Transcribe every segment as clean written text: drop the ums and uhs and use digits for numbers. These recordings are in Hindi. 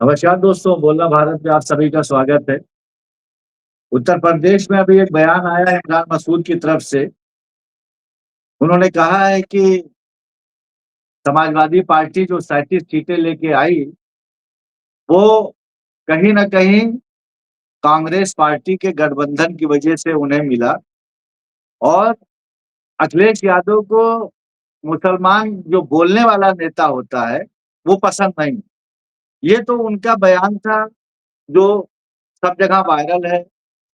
नमस्कार दोस्तों, बोलना भारत में आप सभी का स्वागत है। उत्तर प्रदेश में अभी एक बयान आया है इमरान मसूद की तरफ से। उन्होंने कहा है कि समाजवादी पार्टी जो 37 सीटें लेके आई, वो कहीं न कहीं कांग्रेस पार्टी के गठबंधन की वजह से उन्हें मिला और अखिलेश यादव को मुसलमान जो बोलने वाला नेता होता है, वो पसंद नहीं। ये तो उनका बयान था जो सब जगह वायरल है,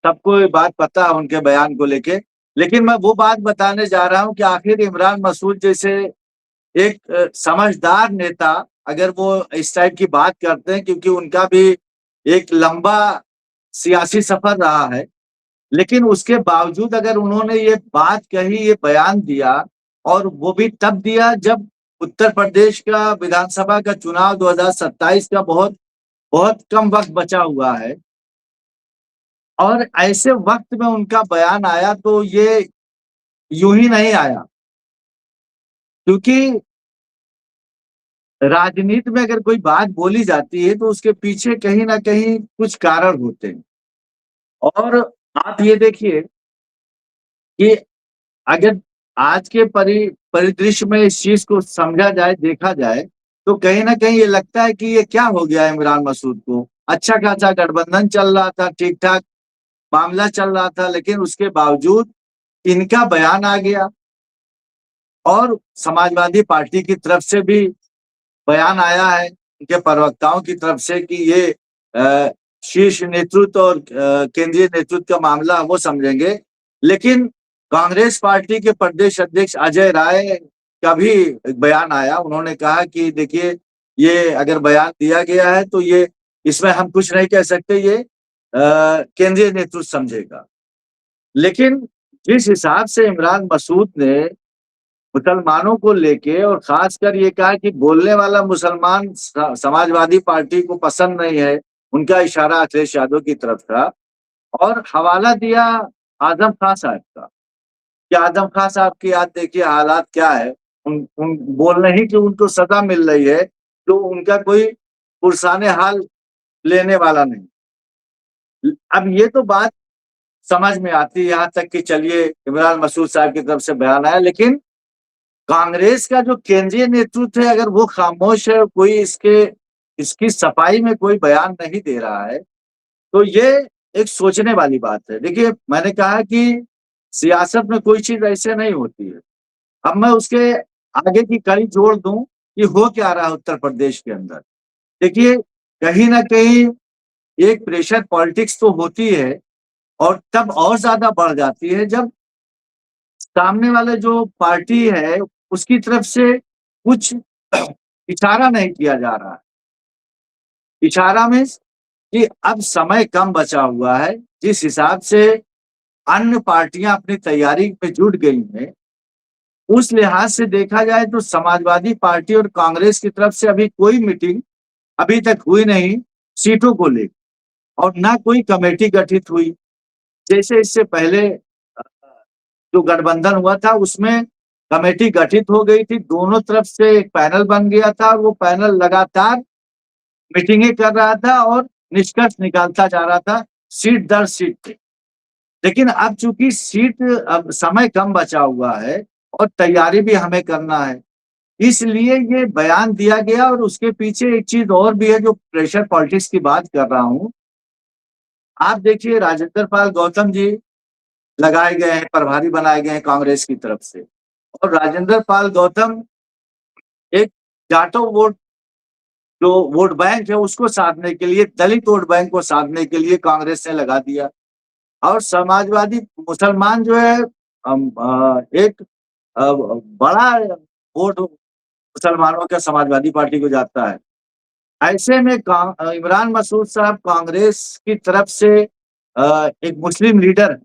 सबको ये बात पता है उनके बयान को लेके। लेकिन मैं वो बात बताने जा रहा हूँ कि आखिर इमरान मसूद जैसे एक समझदार नेता अगर वो इस टाइप की बात करते हैं, क्योंकि उनका भी एक लंबा सियासी सफर रहा है, लेकिन उसके बावजूद अगर उन्होंने ये बात कही, ये बयान दिया, और वो भी तब दिया जब उत्तर प्रदेश का विधानसभा का चुनाव 2027 का बहुत बहुत कम वक्त बचा हुआ है, और ऐसे वक्त में उनका बयान आया तो ये यूं ही नहीं आया। क्योंकि राजनीति में अगर कोई बात बोली जाती है तो उसके पीछे कहीं ना कहीं कुछ कारण होते हैं। और आप ये देखिए कि अगर आज के परिदृश्य में इस चीज को समझा जाए, देखा जाए, तो कहीं ना कहीं ये लगता है कि ये क्या हो गया है इमरान मसूद को। अच्छा खासा गठबंधन चल रहा था, ठीक ठाक मामला चल रहा था, लेकिन उसके बावजूद इनका बयान आ गया। और समाजवादी पार्टी की तरफ से भी बयान आया है, उनके प्रवक्ताओं की तरफ से, कि ये शीर्ष नेतृत्व और केंद्रीय नेतृत्व का मामला वो समझेंगे। लेकिन कांग्रेस पार्टी के प्रदेश अध्यक्ष अजय राय का भी एक बयान आया। उन्होंने कहा कि देखिए, ये अगर बयान दिया गया है तो ये, इसमें हम कुछ नहीं कह सकते, ये केंद्रीय नेतृत्व समझेगा। लेकिन जिस हिसाब से इमरान मसूद ने मुसलमानों को लेके और खासकर ये कहा कि बोलने वाला मुसलमान समाजवादी पार्टी को पसंद नहीं है, उनका इशारा अखिलेश यादव की तरफ था। और हवाला दिया आजम खान साहब का, कि आजम खान साहब की याद देखिए हालात क्या है। उन बोल रहे हैं कि उनको सजा मिल रही है, तो उनका कोई पुरसाने हाल लेने वाला नहीं। अब ये तो बात समझ में आती है यहाँ तक कि चलिए इमरान मसूद साहब की तरफ से बयान आया, लेकिन कांग्रेस का जो केंद्रीय नेतृत्व है अगर वो खामोश है, कोई इसकी सफाई में कोई बयान नहीं दे रहा है, तो ये एक सोचने वाली बात है। देखिए, मैंने कहा कि सियासत में कोई चीज ऐसे नहीं होती है। अब मैं उसके आगे की कड़ी जोड़ दूं कि हो क्या रहा है उत्तर प्रदेश के अंदर। देखिए, कहीं ना कहीं एक प्रेशर पॉलिटिक्स तो होती है, और तब और ज्यादा बढ़ जाती है जब सामने वाले जो पार्टी है उसकी तरफ से कुछ इशारा नहीं किया जा रहा है। इशारा में कि अब समय कम बचा हुआ है, जिस हिसाब से अन्य पार्टियां अपनी तैयारी में जुट गई हैं, उस लिहाज से देखा जाए तो समाजवादी पार्टी और कांग्रेस की तरफ से अभी कोई मीटिंग अभी तक हुई नहीं सीटों को लेकर, और ना कोई कमेटी गठित हुई। जैसे इससे पहले जो गठबंधन हुआ था उसमें कमेटी गठित हो गई थी, दोनों तरफ से एक पैनल बन गया था, और वो पैनल लगातार मीटिंगें कर रहा था और निष्कर्ष निकालता जा रहा था सीट दर सीट पे। लेकिन अब चूंकि अब समय कम बचा हुआ है और तैयारी भी हमें करना है, इसलिए ये बयान दिया गया। और उसके पीछे एक चीज और भी है जो प्रेशर पॉलिटिक्स की बात कर रहा हूँ। आप देखिए, राजेंद्र पाल गौतम जी लगाए गए हैं, प्रभारी बनाए गए हैं कांग्रेस की तरफ से। और राजेंद्र पाल गौतम एक जाटो वोट, जो वोट बैंक है उसको साधने के लिए, दलित वोट बैंक को साधने के लिए कांग्रेस ने लगा दिया। और समाजवादी मुसलमान जो है, एक बड़ा वोट मुसलमानों का समाजवादी पार्टी को जाता है। ऐसे में इमरान मसूद साहब कांग्रेस की तरफ से एक मुस्लिम लीडर है,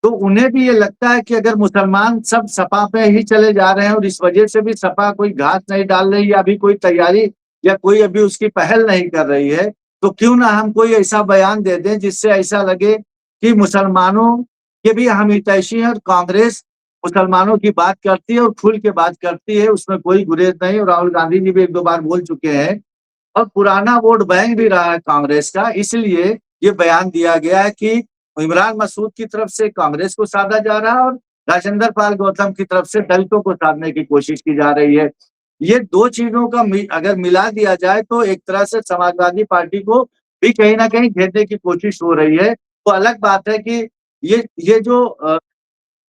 तो उन्हें भी ये लगता है कि अगर मुसलमान सब सपा पे ही चले जा रहे हैं और इस वजह से भी सपा कोई घास नहीं डाल रही या अभी कोई तैयारी या कोई अभी उसकी पहल नहीं कर रही है, तो क्यों ना हम कोई ऐसा बयान दे दें जिससे ऐसा लगे कि मुसलमानों के भी हम हितैषी हैं, और कांग्रेस मुसलमानों की बात करती है और खुल के बात करती है, उसमें कोई गुरेज नहीं। और राहुल गांधी जी भी एक दो बार बोल चुके हैं। और पुराना वोट बैंक भी रहा है कांग्रेस का, इसलिए ये बयान दिया गया है कि इमरान मसूद की तरफ से कांग्रेस को साधा जा रहा है और राजेंद्र पाल गौतम की तरफ से दलितों को साधने की कोशिश की जा रही है। ये 2 चीज़ों का अगर मिला दिया जाए तो एक तरह से समाजवादी पार्टी को भी कहीं न कहीं घेरने की कोशिश हो रही है। तो अलग बात है कि ये जो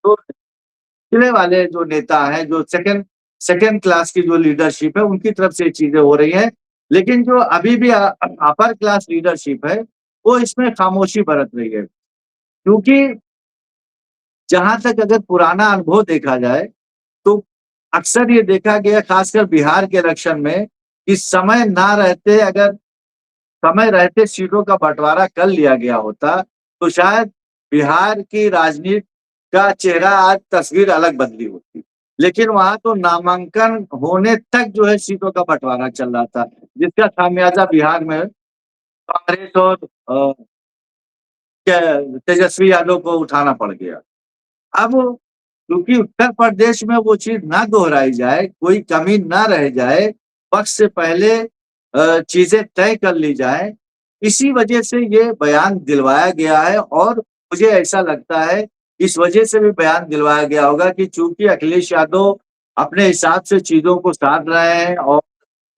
पिछले वाले जो नेता हैं, जो सेकंड सेकंड क्लास की जो लीडरशिप है, उनकी तरफ से ये चीज़ें हो रही हैं। लेकिन जो अभी भी अपर क्लास लीडरशिप है, वो इसमें खामोशी बरत रही है। क्योंकि जहाँ तक अगर पुराना अनुभव देखा जाए, तो अक्सर ये देखा गया खासकर बिहार के इलेक्शन में कि समय रहते सीटों का बँटवारा कर लिया गया होता, तो शायद बिहार की राजनीति का चेहरा आज तस्वीर अलग बदली होती। लेकिन वहाँ तो नामांकन होने तक जो है सीटों का बँटवारा चल रहा था, जिसका खामियाज़ा बिहार में कांग्रेस और तेजस्वी यादव को उठाना पड़ गया। अब क्योंकि उत्तर प्रदेश में वो चीज़ ना दोहराई जाए, कोई कमी ना रह जाए, वक़्त से पहले चीज़ें तय कर ली जाएँ, इसी वजह से ये बयान दिलवाया गया है और मुझे ऐसा लगता है, इस वजह से भी बयान दिलवाया गया होगा कि चूँकि अखिलेश यादव अपने हिसाब से चीज़ों को साध रहे हैं और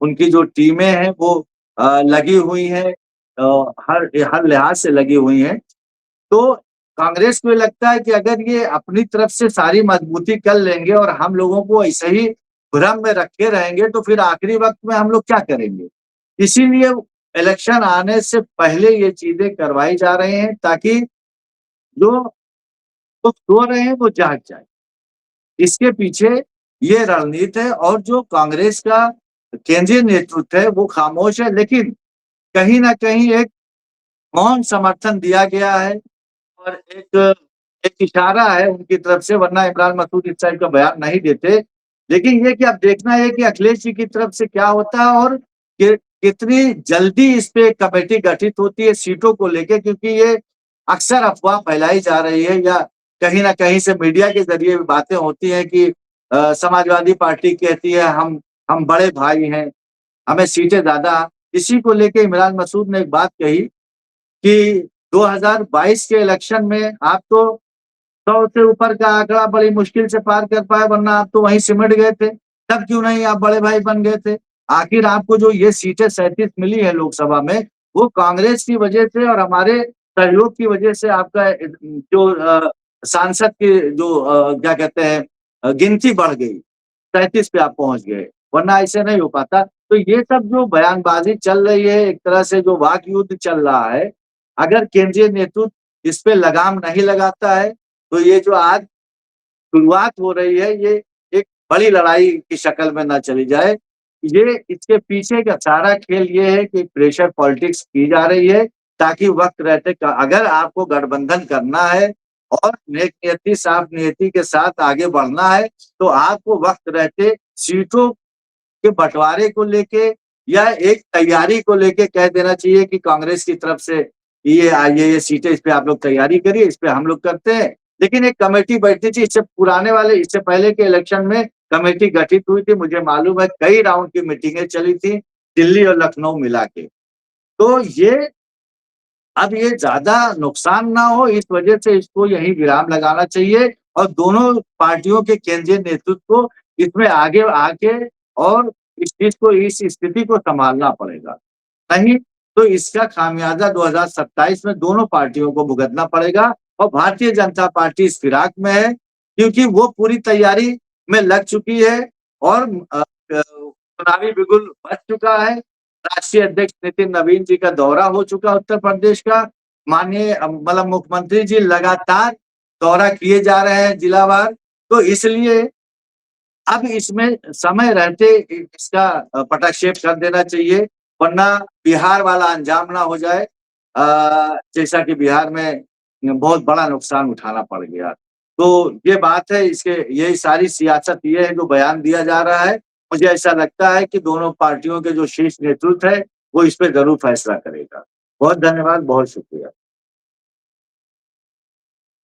उनकी जो टीमें हैं वो लगी हुई हैं हर हर लिहाज से लगी हुई हैं। तो कांग्रेस को ये लगता है कि अगर ये अपनी तरफ से सारी मजबूती कर लेंगे और हम लोगों को ऐसे ही भ्रम में रखे रहेंगे, तो फिर आखिरी वक़्त में हम लोग क्या करेंगे? इसीलिए इलेक्शन आने से पहले ये चीज़ें करवाई जा रही हैं ताकि जो लोग सो रहे हैं वो जाग जाएँ। इसके पीछे ये रणनीति है और जो कांग्रेस का केंद्रीय नेतृत्व है वो खामोश है, लेकिन कहीं न कहीं एक मौन समर्थन दिया गया है और एक इशारा है उनकी तरफ से, वरना इमरान मसूद इस टाइप का बयान नहीं देते। लेकिन ये कि अब देखना है कि अखिलेश जी की तरफ से क्या होता है और कितनी जल्दी इस पे कमेटी गठित होती है सीटों को लेके, क्योंकि ये अक्सर अफ़वाह फैलाई जा रही है या कहीं न कहीं से मीडिया के ज़रिए भी बातें होती हैं कि समाजवादी पार्टी कहती है हम बड़े भाई हैं, हमें सीटें ज़्यादा। इसी को लेके इमरान मसूद ने एक बात कही कि 2022 के इलेक्शन में आप तो 100 से ऊपर का आंकड़ा बड़ी मुश्किल से पार कर पाए, वरना आप तो वहीं सिमट गए थे। तब क्यों नहीं आप बड़े भाई बन गए थे? आखिर आपको जो ये सीटें 37 मिली है लोकसभा में, वो कांग्रेस की वजह से और हमारे सहयोग की वजह से आपका जो सांसद की जो क्या कहते हैं गिनती बढ़ गई। 37 पे आप पहुँच गए, वरना ऐसे नहीं हो पाता। तो ये सब जो बयानबाज़ी चल रही है, एक तरह से जो वाक युद्ध चल रहा है, अगर केंद्रीय नेतृत्व इस पे लगाम नहीं लगाता है, तो ये जो आज शुरुआत हो रही है, ये एक बड़ी लड़ाई की शक्ल में ना चली जाए। ये इसके पीछे का सारा खेल ये है कि प्रेशर पॉलिटिक्स की जा रही है, ताकि वक़्त रहते अगर आपको गठबंधन करना है और नेक नियति, साफ नियति के साथ आगे बढ़ना है, तो आपको वक़्त रहते सीटों के बँटवारे को लेके या एक तैयारी को लेके कह देना चाहिए कि कांग्रेस की तरफ से ये सीटें इस पे आप लोग तैयारी करिए, इस पे हम लोग करते हैं। लेकिन एक कमेटी बैठनी चाहिए, इससे पहले के इलेक्शन में कमेटी गठित हुई थी, मुझे मालूम है कई राउंड की मीटिंगें चली थी, दिल्ली और लखनऊ मिला के। तो अब ये ज़्यादा नुकसान ना हो, इस वजह से इसको यहीं विराम लगाना चाहिए और दोनों पार्टियों के केंद्रीय नेतृत्व को इसमें आगे आके और इस स्थिति को सँभालना पड़ेगा। नहीं तो इसका खामियाज़ा 2027 में दोनों पार्टियों को भुगतना पड़ेगा और भारतीय जनता पार्टी इस फिराक में है, क्योंकि वो पूरी तैयारी में लग चुकी है और चुनावी बिगुल बज चुका है। राष्ट्रीय अध्यक्ष नितिन नवीन जी का दौरा हो चुका उत्तर प्रदेश का। माननीय मतलब मुख्यमंत्री जी लगातार दौरा किए जा रहे हैं जिलावार। तो इसलिए अब इसमें समय रहते इसका पटाक्षेप कर देना चाहिए, वरना बिहार वाला अंजाम ना हो जाए जैसा कि बिहार में बहुत बड़ा नुकसान उठाना पड़ गया। तो ये बात है, इसके यही सारी सियासत ये है जो बयान दिया जा रहा है। मुझे ऐसा लगता है कि दोनों पार्टियों के जो शीर्ष नेतृत्व है, वो इस पे ज़रूर फैसला करेगा। बहुत धन्यवाद, बहुत शुक्रिया।